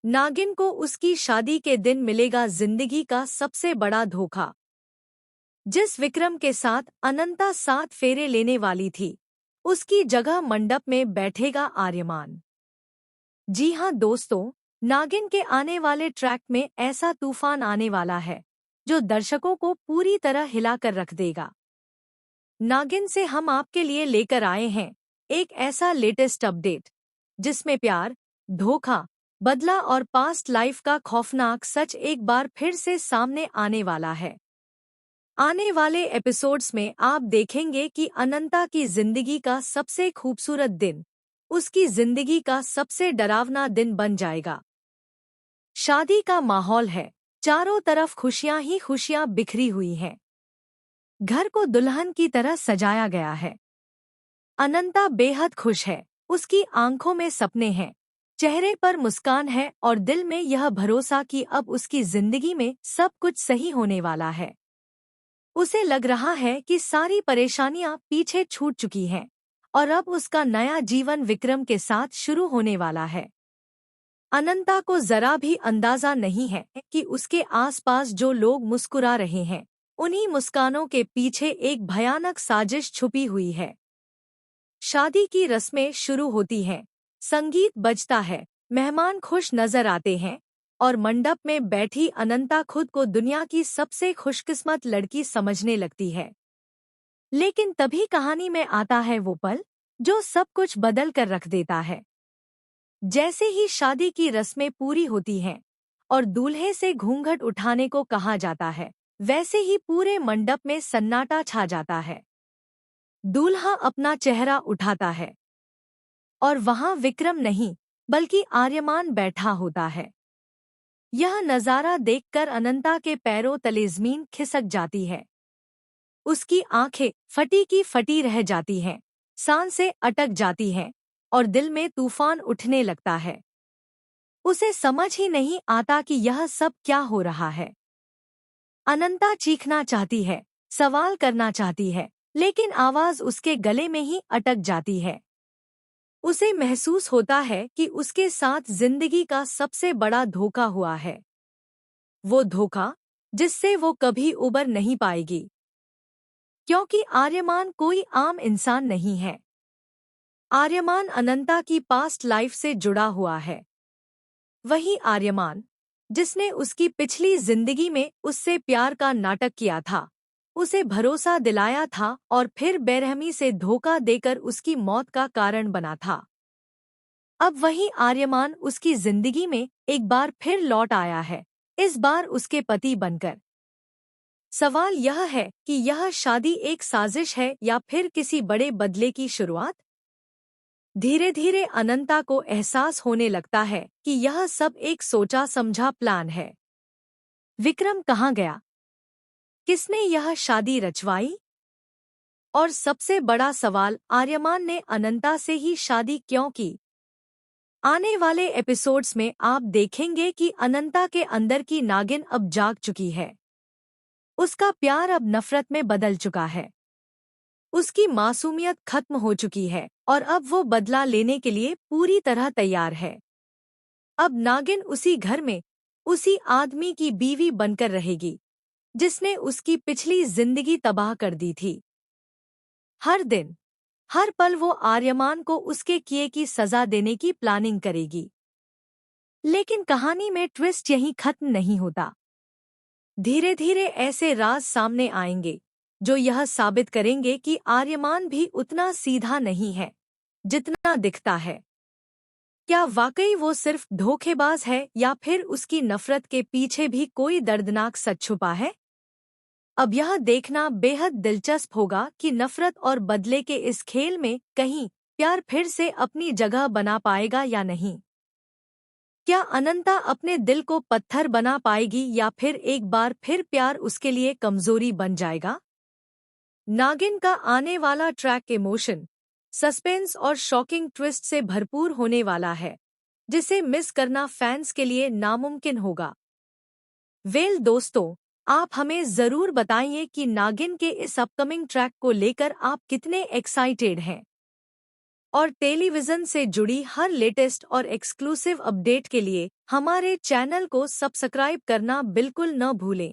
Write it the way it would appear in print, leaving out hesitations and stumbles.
नागिन को उसकी शादी के दिन मिलेगा जिंदगी का सबसे बड़ा धोखा। जिस विक्रम के साथ अनंता 7 फेरे लेने वाली थी, उसकी जगह मंडप में बैठेगा आर्यमान। जी हाँ दोस्तों, नागिन के आने वाले ट्रैक में ऐसा तूफान आने वाला है जो दर्शकों को पूरी तरह हिलाकर रख देगा। नागिन से हम आपके लिए लेकर आए हैं एक ऐसा लेटेस्ट अपडेट जिसमें प्यार, धोखा, बदला और पास्ट लाइफ का खौफनाक सच एक बार फिर से सामने आने वाला है। आने वाले एपिसोड्स में आप देखेंगे कि अनंता की जिंदगी का सबसे खूबसूरत दिन उसकी जिंदगी का सबसे डरावना दिन बन जाएगा। शादी का माहौल है, चारों तरफ खुशियां ही खुशियां बिखरी हुई हैं। घर को दुल्हन की तरह सजाया गया है। अनंता बेहद खुश है, उसकी आंखों में सपने हैं, चेहरे पर मुस्कान है और दिल में यह भरोसा कि अब उसकी जिंदगी में सब कुछ सही होने वाला है। उसे लग रहा है कि सारी परेशानियां पीछे छूट चुकी हैं और अब उसका नया जीवन विक्रम के साथ शुरू होने वाला है। अनंता को जरा भी अंदाजा नहीं है कि उसके आसपास जो लोग मुस्कुरा रहे हैं, उन्हीं मुस्कानों के पीछे एक भयानक साजिश छुपी हुई है। शादी की रस्में शुरू होती हैं, संगीत बजता है, मेहमान खुश नजर आते हैं और मंडप में बैठी अनंता खुद को दुनिया की सबसे खुशकिस्मत लड़की समझने लगती है। लेकिन तभी कहानी में आता है वो पल जो सब कुछ बदल कर रख देता है। जैसे ही शादी की रस्में पूरी होती हैं और दूल्हे से घूंघट उठाने को कहा जाता है, वैसे ही पूरे मंडप में सन्नाटा छा जाता है। दूल्हा अपना चेहरा उठाता है और वहां विक्रम नहीं बल्कि आर्यमान बैठा होता है। यह नजारा देखकर अनंता के पैरों तले जमीन खिसक जाती है। उसकी आंखें फटी की फटी रह जाती हैं, सांसें अटक जाती हैं और दिल में तूफान उठने लगता है। उसे समझ ही नहीं आता कि यह सब क्या हो रहा है। अनंता चीखना चाहती है, सवाल करना चाहती है, लेकिन आवाज उसके गले में ही अटक जाती है। उसे महसूस होता है कि उसके साथ जिंदगी का सबसे बड़ा धोखा हुआ है। वो धोखा जिससे वो कभी उबर नहीं पाएगी, क्योंकि आर्यमान कोई आम इंसान नहीं है। आर्यमान अनंता की पास्ट लाइफ से जुड़ा हुआ है। वही आर्यमान जिसने उसकी पिछली जिंदगी में उससे प्यार का नाटक किया था, उसे भरोसा दिलाया था और फिर बेरहमी से धोखा देकर उसकी मौत का कारण बना था। अब वही आर्यमान उसकी जिंदगी में एक बार फिर लौट आया है, इस बार उसके पति बनकर। सवाल यह है कि यह शादी एक साजिश है या फिर किसी बड़े बदले की शुरुआत। धीरे धीरे अनंता को एहसास होने लगता है कि यह सब एक सोचा समझा प्लान है। विक्रम कहाँ गया? किसने यह शादी रचवाई? और सबसे बड़ा सवाल, आर्यमान ने अनंता से ही शादी क्यों की? आने वाले एपिसोड्स में आप देखेंगे कि अनंता के अंदर की नागिन अब जाग चुकी है। उसका प्यार अब नफरत में बदल चुका है। उसकी मासूमियत खत्म हो चुकी है और अब वो बदला लेने के लिए पूरी तरह तैयार है। अब नागिन उसी घर में उसी आदमी की बीवी बनकर रहेगी जिसने उसकी पिछली जिंदगी तबाह कर दी थी। हर दिन, हर पल वो आर्यमान को उसके किए की सजा देने की प्लानिंग करेगी। लेकिन कहानी में ट्विस्ट यहीं खत्म नहीं होता। धीरे धीरे ऐसे राज सामने आएंगे जो यह साबित करेंगे कि आर्यमान भी उतना सीधा नहीं है जितना दिखता है। क्या वाकई वो सिर्फ धोखेबाज है या फिर उसकी नफरत के पीछे भी कोई दर्दनाक सच छुपा है? अब यह देखना बेहद दिलचस्प होगा कि नफरत और बदले के इस खेल में कहीं प्यार फिर से अपनी जगह बना पाएगा या नहीं। क्या अनंता अपने दिल को पत्थर बना पाएगी या फिर एक बार फिर प्यार उसके लिए कमजोरी बन जाएगा? नागिन का आने वाला ट्रैक इमोशन, सस्पेंस और शॉकिंग ट्विस्ट से भरपूर होने वाला है, जिसे मिस करना फैंस के लिए नामुमकिन होगा। दोस्तों, आप हमें जरूर बताइए कि नागिन के इस अपकमिंग ट्रैक को लेकर आप कितने एक्साइटेड हैं। और टेलीविज़न से जुड़ी हर लेटेस्ट और एक्सक्लूसिव अपडेट के लिए हमारे चैनल को सब्सक्राइब करना बिल्कुल न भूलें।